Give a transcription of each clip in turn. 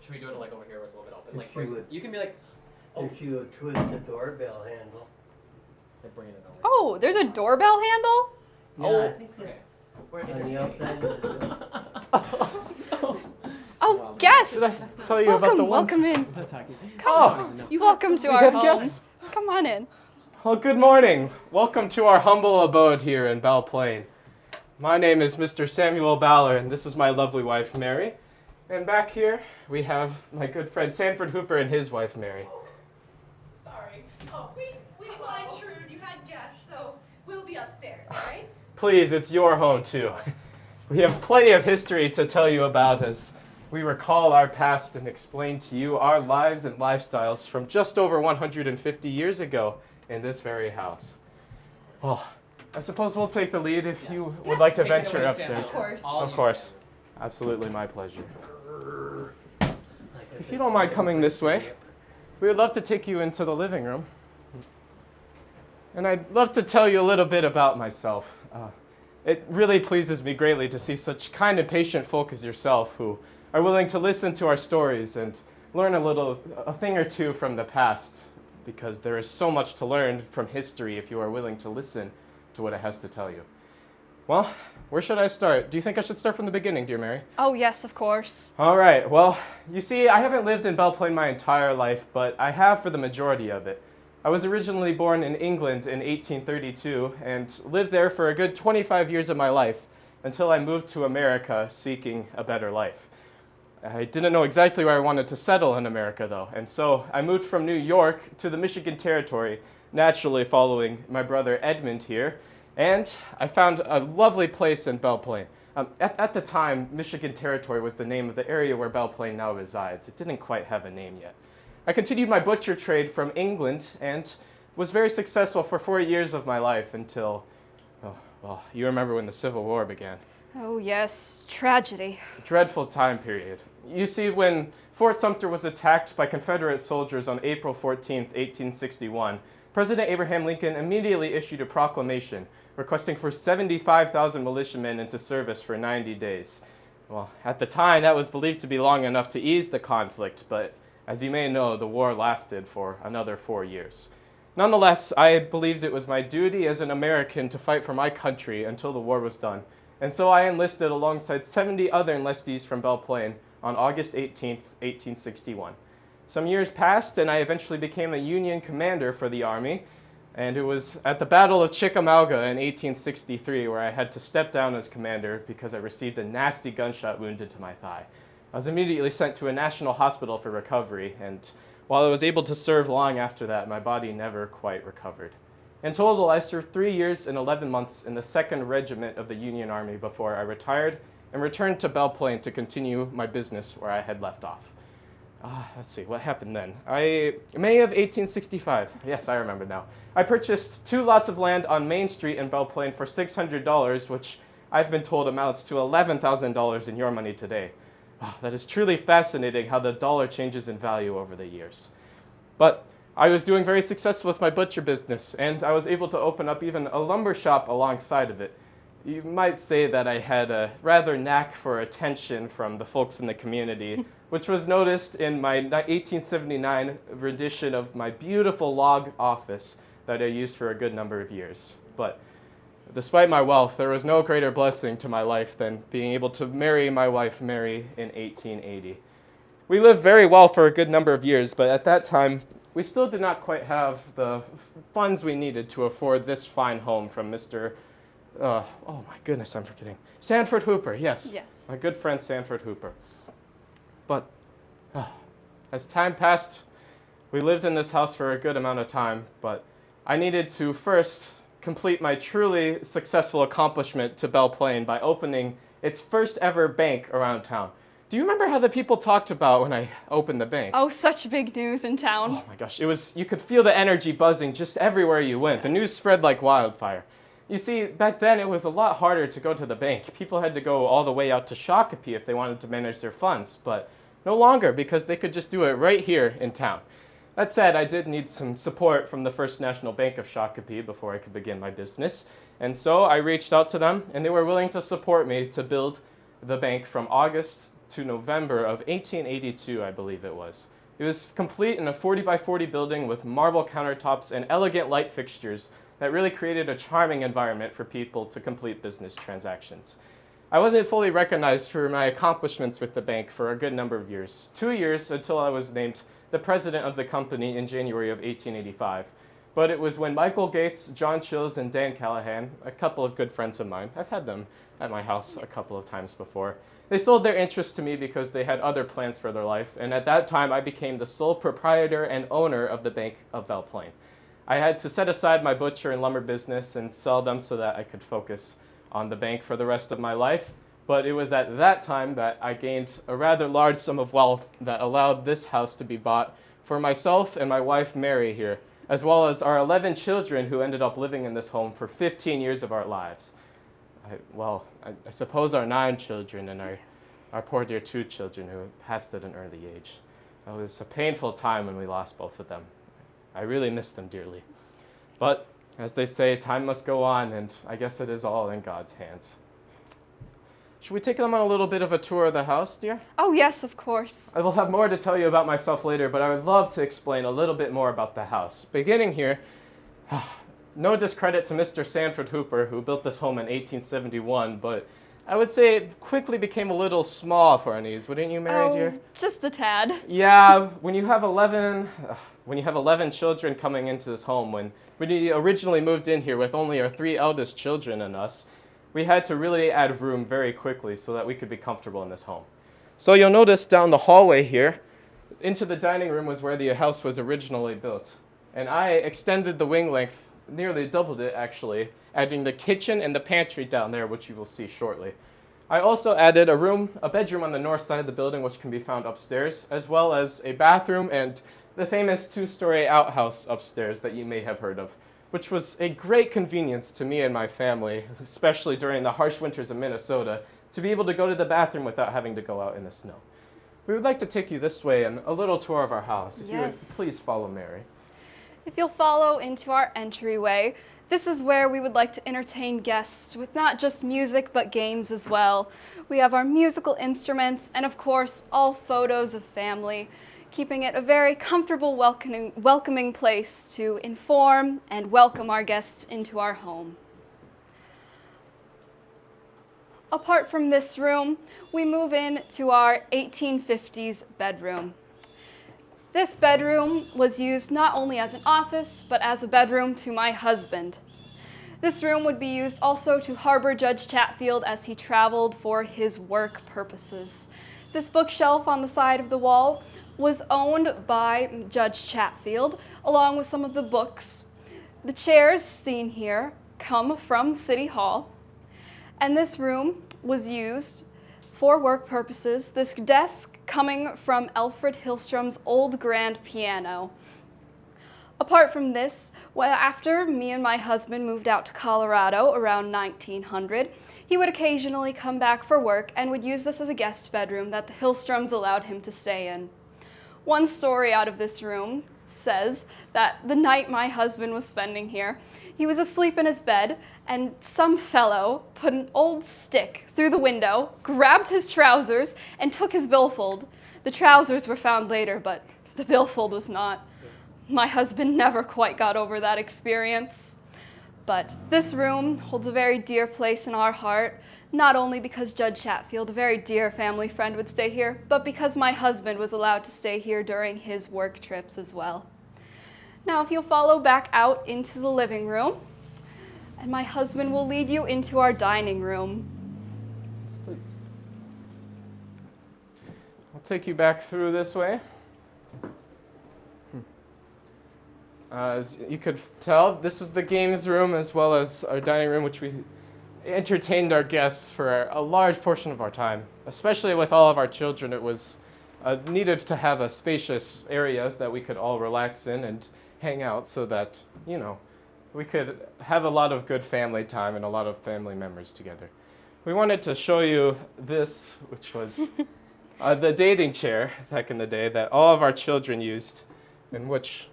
Should we do it like over here where it's a little bit open? If Like you would- you can be like, If you would twist the doorbell handle. like bringing it over. Oh, there's a doorbell handle? Yeah, I think Okay. We're on the entertaining. outside of the door. Oh, guests! Did I tell you about the one? Welcome in. That's talking. Oh, Welcome to we our have home. guests. Come on in. Well, good morning. Welcome to our humble abode here in Belle Plaine. My name is Mr. Samuel Bowler, and this is my lovely wife, Mary. And back here, we have my good friend Sanford Hooper and his wife, Mary. Sorry. Oh, we didn't want to intrude. You had guests, so we'll be upstairs, all right? Please, it's your home, too. We have plenty of history to tell you about as we recall our past and explain to you our lives and lifestyles from just over 150 years ago in this very house. Well, I suppose we'll take the lead if you would Yes, like to take it venture away, upstairs. Of course. All Of you, course. Absolutely my pleasure. If you don't mind coming this way, we would love to take you into the living room. And I'd love to tell you a little bit about myself. It really pleases me greatly to see such kind and patient folk as yourself who are willing to listen to our stories and learn a thing or two from the past, because there is so much to learn from history if you are willing to listen to what it has to tell you. Well, where should I start? Do you think I should start from the beginning, dear Mary? Oh, yes, of course. All right. Well, you see, I haven't lived in Belle Plaine my entire life, but I have for the majority of it. I was originally born in England in 1832 and lived there for a good 25 years of my life until I moved to America seeking a better life. I didn't know exactly where I wanted to settle in America, though, and so I moved from New York to the Michigan Territory, naturally following my brother Edmund here, and I found a lovely place in Belle Plaine. At the time, Michigan Territory was the name of the area where Belle Plaine now resides. It didn't quite have a name yet. I continued my butcher trade from England and was very successful for 4 years of my life until, you remember when the Civil War began. Oh, yes. Tragedy. Dreadful time period. You see, when Fort Sumter was attacked by Confederate soldiers on April 14th, 1861, President Abraham Lincoln immediately issued a proclamation requesting for 75,000 militiamen into service for 90 days. Well, at the time, that was believed to be long enough to ease the conflict, but as you may know, the war lasted for another 4 years. Nonetheless, I believed it was my duty as an American to fight for my country until the war was done, and so I enlisted alongside 70 other enlistees from Belle Plaine on August 18th, 1861. Some years passed, and I eventually became a Union commander for the Army, and it was at the Battle of Chickamauga in 1863 where I had to step down as commander because I received a nasty gunshot wound into my thigh. I was immediately sent to a national hospital for recovery, and while I was able to serve long after that, my body never quite recovered. In total, I served 3 years and 11 months in the 2nd Regiment of the Union Army before I retired and returned to Belle Plaine to continue my business where I had left off. Let's see, what happened then? May of 1865, yes, I remember now. I purchased 2 lots of land on Main Street in Belle Plaine for $600, which I've been told amounts to $11,000 in your money today. That is truly fascinating how the dollar changes in value over the years. But I was doing very successful with my butcher business, and I was able to open up even a lumber shop alongside of it. You might say that I had a rather knack for attention from the folks in the community, which was noticed in my 1879 rendition of my beautiful log office that I used for a good number of years. But despite my wealth, there was no greater blessing to my life than being able to marry my wife, Mary, in 1880. We lived very well for a good number of years, but at that time, we still did not quite have the funds we needed to afford this fine home from Mr. Oh my goodness, I'm forgetting. Sanford Hooper, yes. Yes. My good friend Sanford Hooper. But as time passed, we lived in this house for a good amount of time, but I needed to first complete my truly successful accomplishment to Belle Plaine by opening its first ever bank around town. Do you remember how the people talked about when I opened the bank? Oh, such big news in town. Oh my gosh, you could feel the energy buzzing just everywhere you went. The news spread like wildfire. You see, back then it was a lot harder to go to the bank. People had to go all the way out to Shakopee if they wanted to manage their funds, but no longer because they could just do it right here in town. That said, I did need some support from the First National Bank of Shakopee before I could begin my business, and so I reached out to them, and they were willing to support me to build the bank from August to November of 1882, I believe it was. It was complete in a 40 by 40 building with marble countertops and elegant light fixtures that really created a charming environment for people to complete business transactions. I wasn't fully recognized for my accomplishments with the bank for a good number of years, 2 years until I was named the president of the company in January of 1885. But it was when Michael Gates, John Chills, and Dan Callahan, a couple of good friends of mine, I've had them at my house a couple of times before, they sold their interest to me because they had other plans for their life, and at that time I became the sole proprietor and owner of the Bank of Belle Plaine. I had to set aside my butcher and lumber business and sell them so that I could focus on the bank for the rest of my life, but it was at that time that I gained a rather large sum of wealth that allowed this house to be bought for myself and my wife Mary here, as well as our 11 children who ended up living in this home for 15 years of our lives. I suppose our 9 children and our poor dear 2 children who passed at an early age. It was a painful time when we lost both of them. I really miss them dearly. But as they say, time must go on, and I guess it is all in God's hands. Should we take them on a little bit of a tour of the house, dear? Oh, yes, of course. I will have more to tell you about myself later, but I would love to explain a little bit more about the house. Beginning here, no discredit to Mr. Sanford Hooper, who built this home in 1871, but I would say it quickly became a little small for our needs, wouldn't you, Mary, dear? Just a tad. Yeah, when you have 11 children coming into this home, when we originally moved in here with only our 3 eldest children and us, we had to really add room very quickly so that we could be comfortable in this home. So you'll notice down the hallway here, into the dining room was where the house was originally built. And I extended the wing length, nearly doubled it actually, adding the kitchen and the pantry down there, which you will see shortly. I also added a bedroom on the north side of the building, which can be found upstairs, as well as a bathroom and the famous 2-story outhouse upstairs that you may have heard of, which was a great convenience to me and my family, especially during the harsh winters of Minnesota, to be able to go to the bathroom without having to go out in the snow. We would like to take you this way and a little tour of our house. If you would please follow Mary. If you'll follow into our entryway, this is where we would like to entertain guests with not just music but games as well. We have our musical instruments and of course all photos of family, keeping it a very comfortable, welcoming place to inform and welcome our guests into our home. Apart from this room, we move in to our 1850s bedroom. This bedroom was used not only as an office, but as a bedroom to my husband. This room would be used also to harbor Judge Chatfield as he traveled for his work purposes. This bookshelf on the side of the wall was owned by Judge Chatfield, along with some of the books. The chairs seen here come from City Hall, and this room was used for work purposes, this desk coming from Alfred Hillstrom's old grand piano. Apart from this, after me and my husband moved out to Colorado around 1900, he would occasionally come back for work and would use this as a guest bedroom that the Hillstroms allowed him to stay in. One story out of this room says that the night my husband was spending here, he was asleep in his bed and some fellow put an old stick through the window, grabbed his trousers, and took his billfold. The trousers were found later, but the billfold was not. My husband never quite got over that experience. But this room holds a very dear place in our heart, not only because Judge Chatfield, a very dear family friend, would stay here, but because my husband was allowed to stay here during his work trips as well. Now, if you'll follow back out into the living room, and my husband will lead you into our dining room. Please. I'll take you back through this way. As you could tell, this was the games room as well as our dining room, which we entertained our guests for a large portion of our time. Especially with all of our children, it was needed to have a spacious areas that we could all relax in and hang out so that, we could have a lot of good family time and a lot of family members together. We wanted to show you this, which was the dating chair back in the day that all of our children used, in which,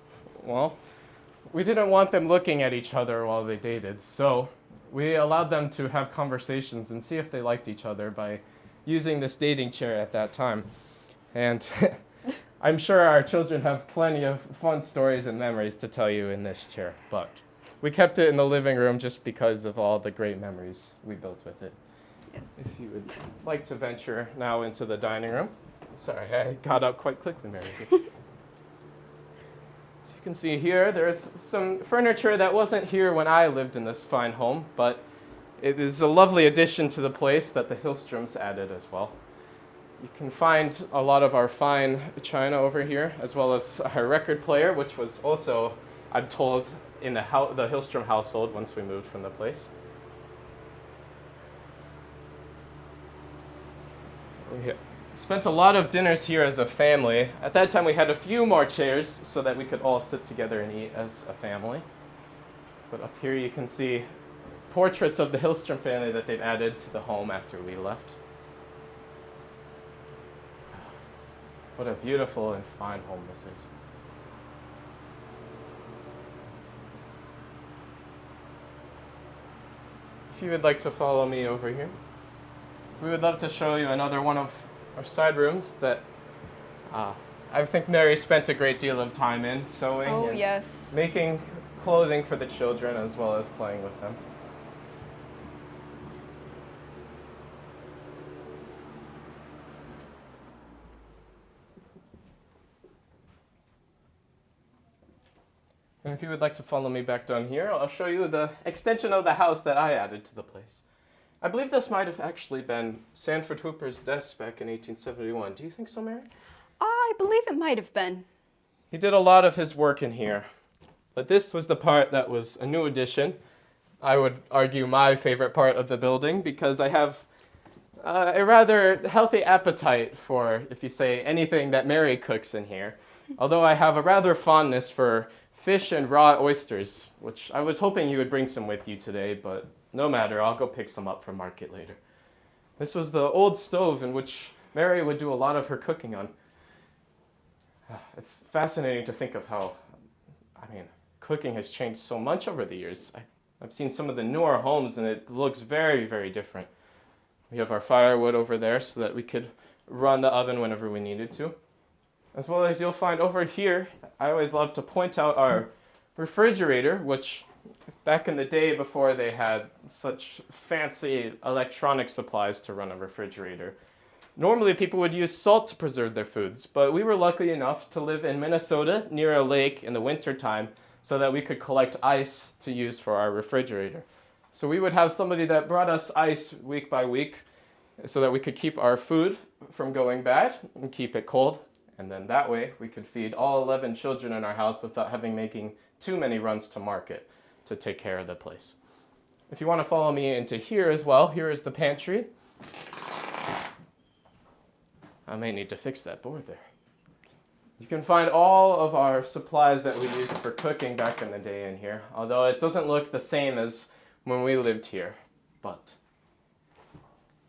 we didn't want them looking at each other while they dated, so we allowed them to have conversations and see if they liked each other by using this dating chair at that time. And I'm sure our children have plenty of fun stories and memories to tell you in this chair, but we kept it in the living room just because of all the great memories we built with it. Yes. If you would like to venture now into the dining room. Sorry, I got up quite quickly, Mary. So you can see here, there's some furniture that wasn't here when I lived in this fine home, but it is a lovely addition to the place that the Hillstroms added as well. You can find a lot of our fine china over here, as well as our record player, which was also, I'm told, in the Hillstrom household once we moved from the place. We spent a lot of dinners here as a family. At that time, we had a few more chairs so that we could all sit together and eat as a family. But up here you can see portraits of the Hillstrom family that they've added to the home after we left. What a beautiful and fine home this is. If you would like to follow me over here, we would love to show you another one of our side rooms that I think Mary spent a great deal of time in, sewing and yes. making clothing for the children as well as playing with them. And if you would like to follow me back down here, I'll show you the extension of the house that I added to the place. I believe this might have actually been Sanford Hooper's desk back in 1871. Do you think so, Mary? I believe it might have been. He did a lot of his work in here, but this was the part that was a new addition. I would argue my favorite part of the building because I have a rather healthy appetite for, if you say, anything that Mary cooks in here. Although I have a rather fondness for fish and raw oysters, which I was hoping you would bring some with you today, but no matter, I'll go pick some up from market later. This was the old stove in which Mary would do a lot of her cooking on. It's fascinating to think of how, cooking has changed so much over the years. I've seen some of the newer homes and it looks very, very different. We have our firewood over there so that we could run the oven whenever we needed to. As well as you'll find over here, I always love to point out our refrigerator, which back in the day before they had such fancy electronic supplies to run a refrigerator, normally people would use salt to preserve their foods, but we were lucky enough to live in Minnesota near a lake in the winter time so that we could collect ice to use for our refrigerator. So we would have somebody that brought us ice week by week so that we could keep our food from going bad and keep it cold. And then that way we could feed all 11 children in our house without making too many runs to market to take care of the place. If you want to follow me into here as well, here is the pantry. I may need to fix that board there. You can find all of our supplies that we used for cooking back in the day in here, although it doesn't look the same as when we lived here. But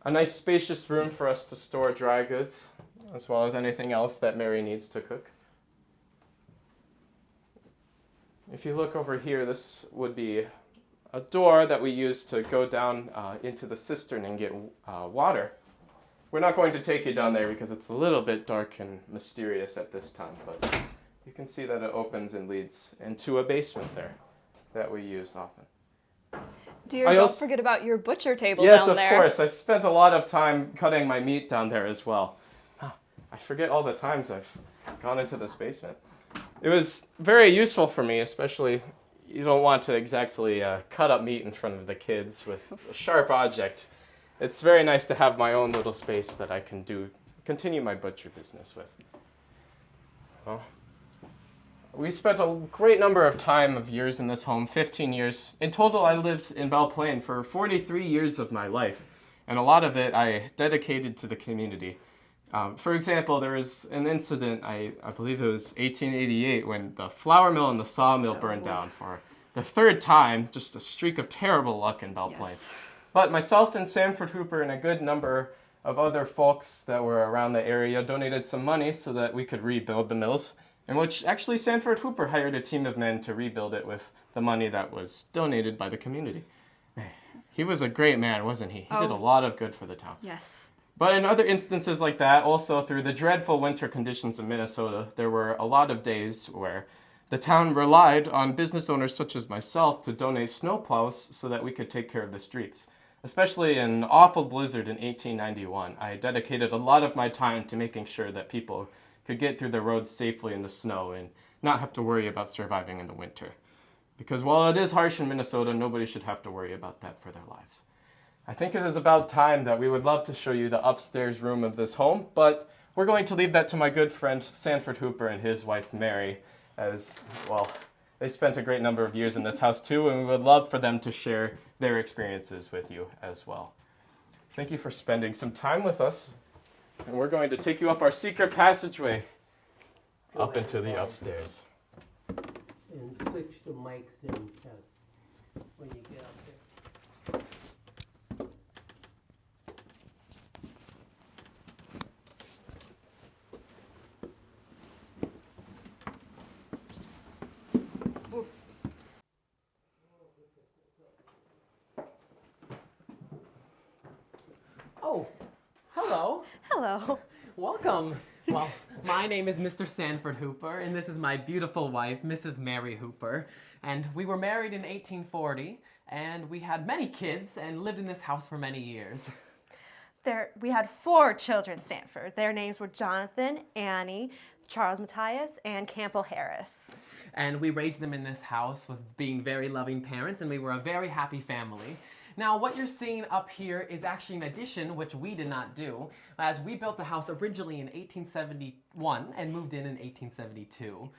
a nice spacious room for us to store dry goods, as well as anything else that Mary needs to cook. If you look over here, this would be a door that we use to go down into the cistern and get water. We're not going to take you down there because it's a little bit dark and mysterious at this time, but you can see that it opens and leads into a basement there that we use often. Dear, don't forget about your butcher table yes, down there. Yes, of course. I spent a lot of time cutting my meat down there as well. I forget all the times I've gone into this basement. It was very useful for me, especially you don't want to exactly cut up meat in front of the kids with a sharp object. It's very nice to have my own little space that I can continue my butcher business with. Well, we spent a great number of years in this home, 15 years. In total, I lived in Belle Plaine for 43 years of my life, and a lot of it I dedicated to the community. For example, there was an incident, I believe it was 1888, when the flour mill and the sawmill burned down for the third time, just a streak of terrible luck in Belle Plaine. Yes. But myself and Sanford Hooper and a good number of other folks that were around the area donated some money so that we could rebuild the mills, in which actually Sanford Hooper hired a team of men to rebuild it with the money that was donated by the community. He was a great man, wasn't he? He did a lot of good for the town. Yes. But in other instances like that, also through the dreadful winter conditions in Minnesota, there were a lot of days where the town relied on business owners such as myself to donate snowplows so that we could take care of the streets. Especially in an awful blizzard in 1891, I dedicated a lot of my time to making sure that people could get through the roads safely in the snow and not have to worry about surviving in the winter. Because while it is harsh in Minnesota, nobody should have to worry about that for their lives. I think it is about time that we would love to show you the upstairs room of this home, but we're going to leave that to my good friend Sanford Hooper and his wife Mary, as, well, they spent a great number of years in this house too, and we would love for them to share their experiences with you as well. Thank you for spending some time with us, and we're going to take you up our secret passageway up into the upstairs. And switch the mics in when you get up there. Oh, hello. Hello. Welcome. Well, my name is Mr. Sanford Hooper, and this is my beautiful wife, Mrs. Mary Hooper. And we were married in 1840, and we had many kids and lived in this house for many years. We had 4 children, Stanford. Their names were Jonathan, Annie, Charles Matthias, and Campbell Harris. And we raised them in this house with being very loving parents, and we were a very happy family. Now, what you're seeing up here is actually an addition, which we did not do, as we built the house originally in 1871 and moved in 1872.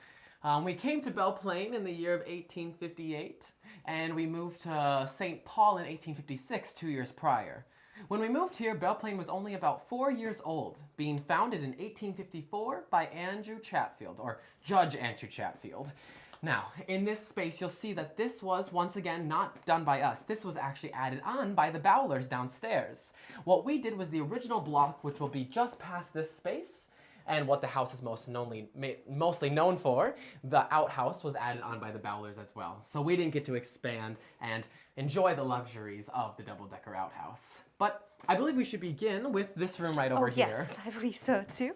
We came to Belle Plaine in the year of 1858, and we moved to St. Paul in 1856, 2 years prior. When we moved here, Belle Plaine was only about 4 years old, being founded in 1854 by Andrew Chatfield, or Judge Andrew Chatfield. Now, in this space, you'll see that this was, once again, not done by us. This was actually added on by the Bowlers downstairs. What we did was the original block, which will be just past this space, and what the house is mostly known for, the outhouse was added on by the Bowlers as well. So we didn't get to expand and enjoy the luxuries of the double-decker outhouse. But I believe we should begin with this room right over here. Yes, I believe so too.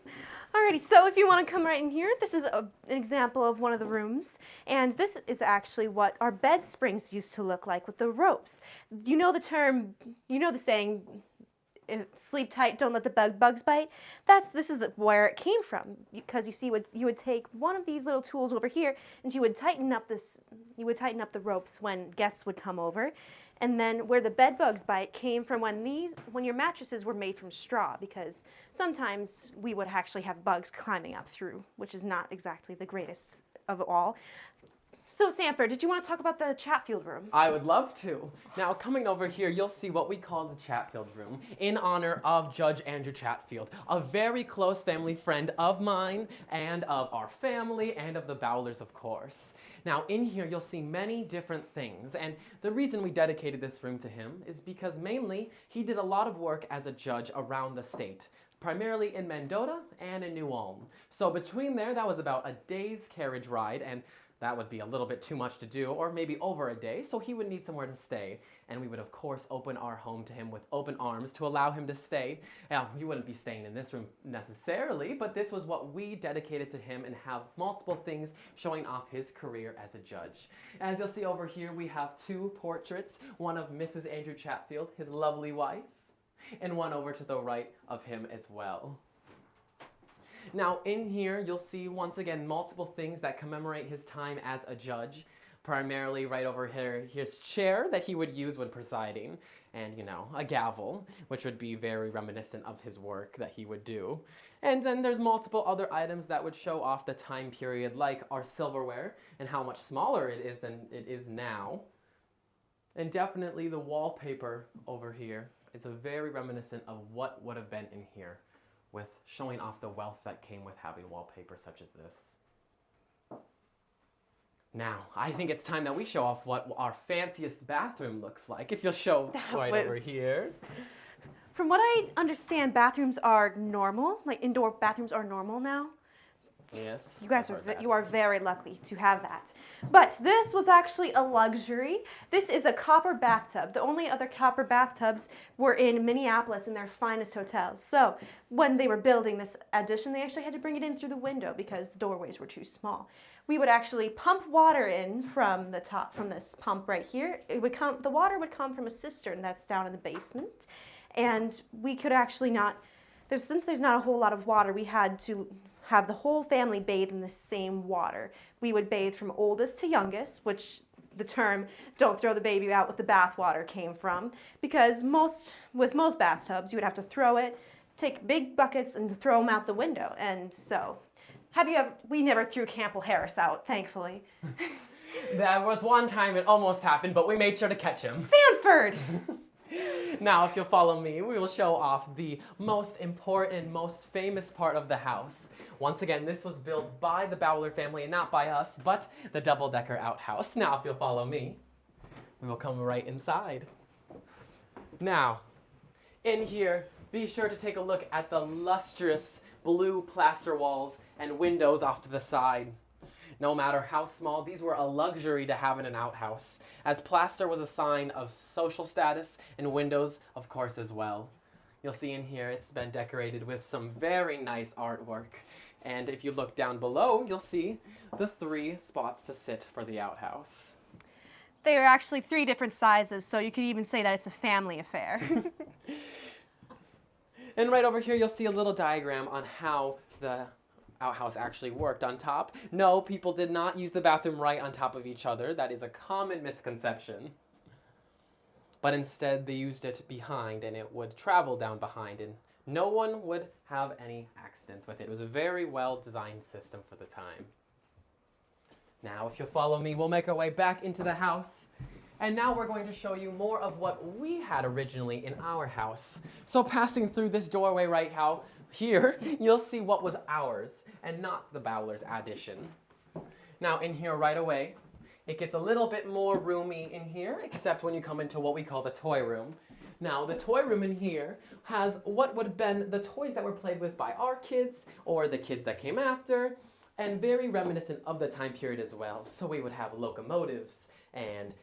Alrighty, so if you want to come right in here, this is an example of one of the rooms. And this is actually what our bed springs used to look like with the ropes. You know the term, you know the saying, sleep tight, don't let the bugs bite. This is where it came from, because you see, you would take one of these little tools over here, and you would tighten up the ropes when guests would come over, and then where the bed bugs bite came from when your mattresses were made from straw, because sometimes we would actually have bugs climbing up through, which is not exactly the greatest of all. So, Sanford, did you want to talk about the Chatfield room? I would love to. Now, coming over here, you'll see what we call the Chatfield room, in honor of Judge Andrew Chatfield, a very close family friend of mine, and of our family, and of the Bowlers, of course. Now, in here, you'll see many different things, and the reason we dedicated this room to him is because mainly he did a lot of work as a judge around the state, primarily in Mendota and in New Ulm. So between there, that was about a day's carriage ride, and that would be a little bit too much to do, or maybe over a day, so he would need somewhere to stay. And we would, of course, open our home to him with open arms to allow him to stay. Now, he wouldn't be staying in this room necessarily, but this was what we dedicated to him and have multiple things showing off his career as a judge. As you'll see over here, we have 2 portraits, one of Mrs. Andrew Chatfield, his lovely wife, and one over to the right of him as well. Now, in here, you'll see, once again, multiple things that commemorate his time as a judge. Primarily, right over here, his chair that he would use when presiding, and, you know, a gavel, which would be very reminiscent of his work that he would do. And then there's multiple other items that would show off the time period, like our silverware, and how much smaller it is than it is now. And definitely the wallpaper over here is a very reminiscent of what would have been in here, with showing off the wealth that came with having wallpaper such as this. Now, I think it's time that we show off what our fanciest bathroom looks like, if you'll show right over here. From what I understand, bathrooms are normal, like indoor bathrooms are normal now. Yes. You guys I've are heard that. you are very lucky to have that. But this was actually a luxury. This is a copper bathtub. The only other copper bathtubs were in Minneapolis in their finest hotels. So when they were building this addition, they actually had to bring it in through the window because the doorways were too small. We would actually pump water in from the top, from this pump right here. The water would come from a cistern that's down in the basement. And we could actually not, since there's not a whole lot of water, we had to have the whole family bathe in the same water. We would bathe from oldest to youngest, which the term "don't throw the baby out with the bathwater" came from, because with most bathtubs, you would have to throw it, take big buckets and throw them out the window. And so, we never threw Campbell Harris out, thankfully. There was one time it almost happened, but we made sure to catch him. Sanford! Now, if you'll follow me, we will show off the most important, most famous part of the house. Once again, this was built by the Bowler family and not by us, but the double-decker outhouse. Now, if you'll follow me, we will come right inside. Now, in here, be sure to take a look at the lustrous blue plaster walls and windows off to the side. No matter how small, these were a luxury to have in an outhouse, as plaster was a sign of social status, and windows, of course, as well. You'll see in here it's been decorated with some very nice artwork. And if you look down below, you'll see the 3 spots to sit for the outhouse. They are actually 3 different sizes, so you could even say that it's a family affair. And right over here, you'll see a little diagram on how the outhouse actually worked. On top, no, people did not use the bathroom right on top of each other. That is a common misconception. But instead, they used it behind, and it would travel down behind, and no one would have any accidents with it. It was a very well-designed system for the time. Now, if you'll follow me, we'll make our way back into the house. And now we're going to show you more of what we had originally in our house. So passing through this doorway right here, you'll see what was ours and not the Bowler's addition. Now in here right away, it gets a little bit more roomy in here, except when you come into what we call the toy room. Now the toy room in here has what would have been the toys that were played with by our kids or the kids that came after, and very reminiscent of the time period as well. So we would have locomotives and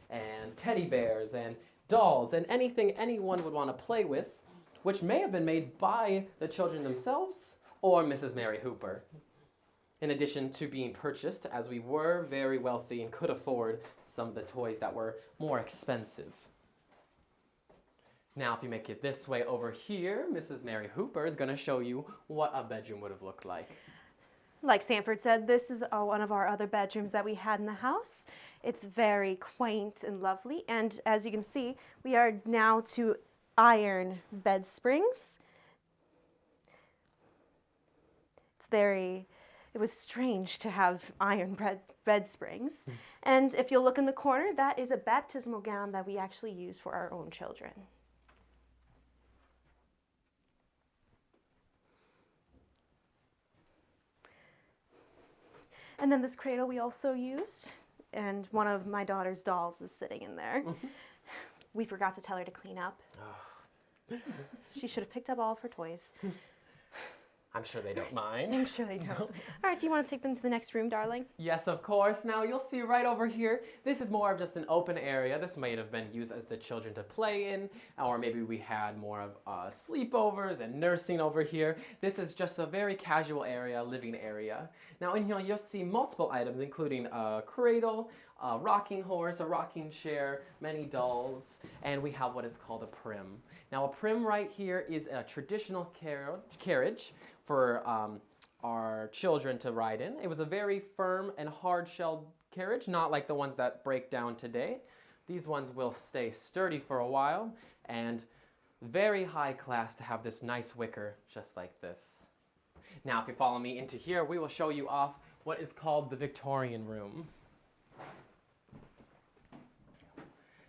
teddy bears and dolls and anything anyone would want to play with, which may have been made by the children themselves or Mrs. Mary Hooper. In addition to being purchased, as we were very wealthy and could afford some of the toys that were more expensive. Now, if you make it this way over here, Mrs. Mary Hooper is going to show you what a bedroom would have looked like. Like Sanford said, this is one of our other bedrooms that we had in the house. It's very quaint and lovely, and as you can see, we are now to iron bed springs. It was strange to have iron bed springs. And if you'll look in the corner, that is a baptismal gown that we actually use for our own children. And then this cradle we also used, and one of my daughter's dolls is sitting in there. We forgot to tell her to clean up. She should have picked up all of her toys. I'm sure they don't mind. I'm sure they don't. All right, do you want to take them to the next room, darling? Yes, of course. Now you'll see right over here, this is more of just an open area. This might have been used as the children to play in, or maybe we had more of sleepovers and nursing over here. This is just a very casual area, living area. Now in here you'll see multiple items, including a cradle, a rocking horse, a rocking chair, many dolls, and we have what is called a prim. Now a prim right here is a traditional carriage for our children to ride in. It was a very firm and hard-shelled carriage, not like the ones that break down today. These ones will stay sturdy for a while, and very high class to have this nice wicker just like this. Now if you follow me into here, we will show you off what is called the Victorian room.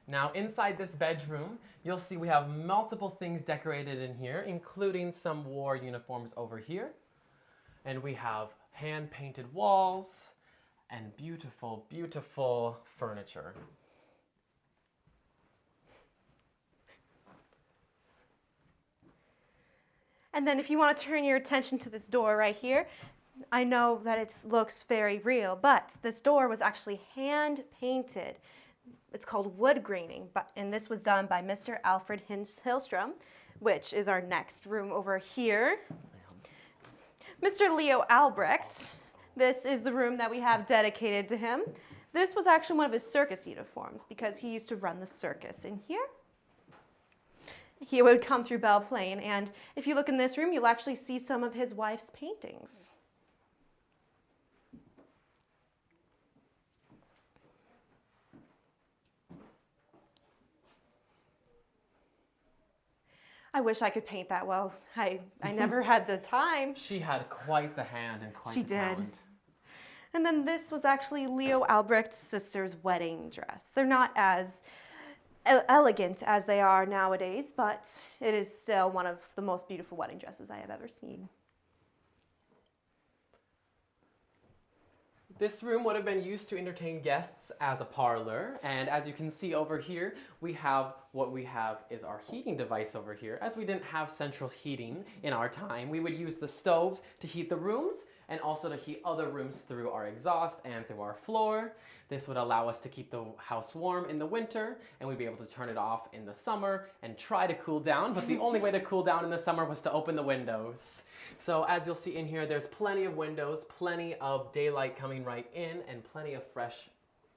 Now inside this bedroom, you'll see we have multiple things decorated in here, including some war uniforms over here. And we have hand-painted walls and beautiful, beautiful furniture. And then if you want to turn your attention to this door right here, I know that it looks very real, but this door was actually hand painted. It's called wood graining, and this was done by Mr. Alfred Hillstrom, which is our next room over here. Mr. Leo Albrecht, this is the room that we have dedicated to him. This was actually one of his circus uniforms because he used to run the circus in here. He would come through Belle Plaine, and if you look in this room, you'll actually see some of his wife's paintings. I wish I could paint that well. I never had the time. She had quite the hand and quite the talent. And then this was actually Leo Albrecht's sister's wedding dress. They're not as elegant as they are nowadays, but it is still one of the most beautiful wedding dresses I have ever seen. This room would have been used to entertain guests as a parlor, and as you can see over here, what we have is our heating device over here. As we didn't have central heating in our time, we would use the stoves to heat the rooms and also to heat other rooms through our exhaust and through our floor. This would allow us to keep the house warm in the winter, and we'd be able to turn it off in the summer and try to cool down, but the only way to cool down in the summer was to open the windows. So as you'll see in here, there's plenty of windows, plenty of daylight coming right in, and plenty of fresh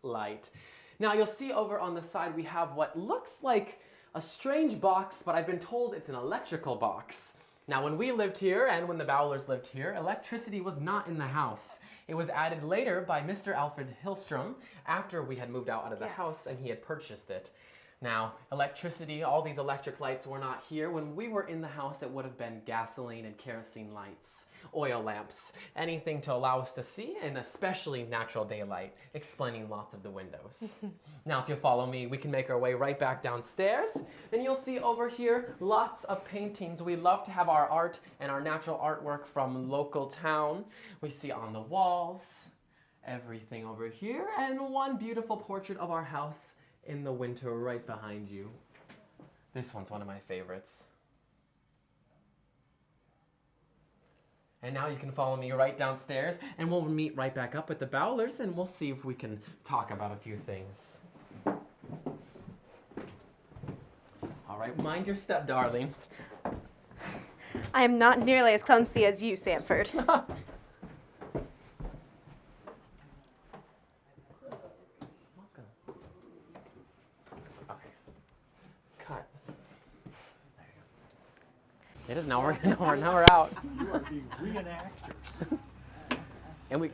light. Now you'll see over on the side we have what looks like a strange box, but I've been told it's an electrical box. Now, when we lived here and when the Bowlers lived here, electricity was not in the house. It was added later by Mr. Alfred Hillstrom after we had moved out of the house and he had purchased it. Now, electricity, all these electric lights were not here. When we were in the house, it would have been gasoline and kerosene lights, oil lamps, anything to allow us to see, and especially natural daylight, explaining lots of the windows. Now, if you'll follow me, we can make our way right back downstairs, and you'll see over here lots of paintings. We love to have our art and our natural artwork from local town. We see on the walls, everything over here, and one beautiful portrait of our house in the winter right behind you. This one's one of my favorites. And now you can follow me right downstairs and we'll meet right back up with the Bowlers and we'll see if we can talk about a few things. All right, mind your step, darling. I am not nearly as clumsy as you, Sanford. It is now we're out. You are being reenactors. And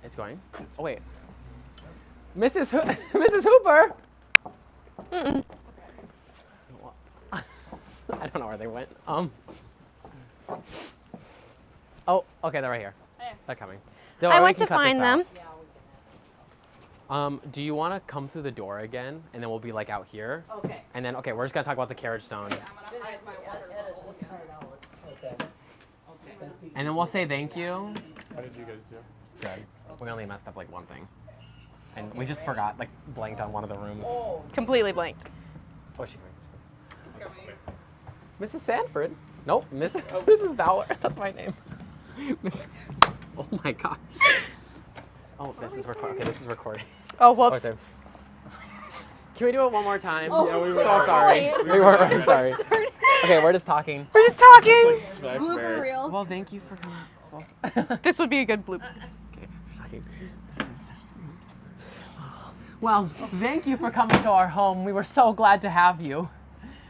it's going. Oh wait, Mrs. Hooper. Mm-mm. I don't know where they went. Oh, okay, they're right here. They're coming. Don't I worry, we went can to cut this find out. them. Do you want to come through the door again, and then we'll be like out here? Okay. And then, okay, we're just gonna talk about the carriage stone. I'm gonna hide my water bottle. And then we'll say thank you. How did you guys do? Good. We only messed up like one thing. And we just forgot, like, blanked on one of the rooms. Completely blanked. Oh, she Mrs. Sanford. Nope, Mrs. Bowler. That's my name. Oh my gosh. Oh, this is recording. Okay, this is recording. Oh, whoops. Okay. Can we do it one more time? Oh, yeah, we were so sorry. We were really sorry. Okay, we're just talking. We're just talking. Blooper reel. Well, thank you for coming. This would be a good bloop. Okay, talking. Well, thank you for coming to our home. We were so glad to have you.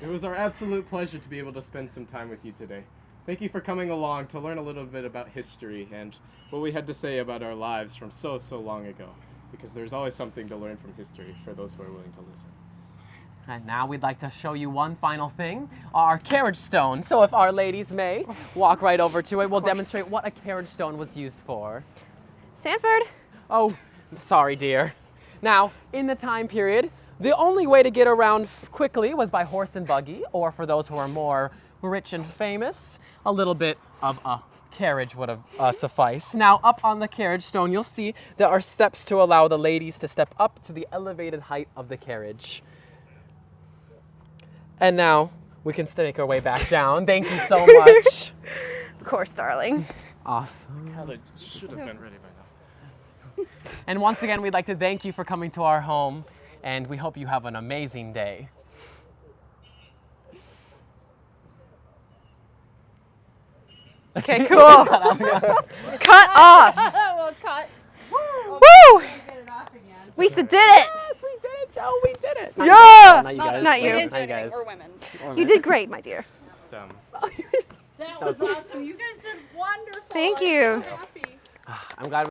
It was our absolute pleasure to be able to spend some time with you today. Thank you for coming along to learn a little bit about history and what we had to say about our lives from so long ago. Because there's always something to learn from history for those who are willing to listen. And now we'd like to show you one final thing, our carriage stone. So if our ladies may walk right over to it, we'll demonstrate what a carriage stone was used for. Sanford. Oh, sorry, dear. Now, in the time period, the only way to get around quickly was by horse and buggy, or for those who are more rich and famous, a little bit of a carriage would have sufficed. Now, up on the carriage stone, you'll see there are steps to allow the ladies to step up to the elevated height of the carriage. And now, we can make our way back down. Thank you so much. Of course, darling. Awesome. Kelly should have been ready by now. And once again, we'd like to thank you for coming to our home, and we hope you have an amazing day. Okay, cool. Cut off. Well, cut. Woo! Get it off again. Lisa did it. Yes, we did it, Joe. We did it. Yeah. Not you guys. Not you. We didn't do Not you anything. guys. We're women. You did great, my dear. STEM. That was awesome. You guys did wonderful. Thank I'm you. so happy. I'm glad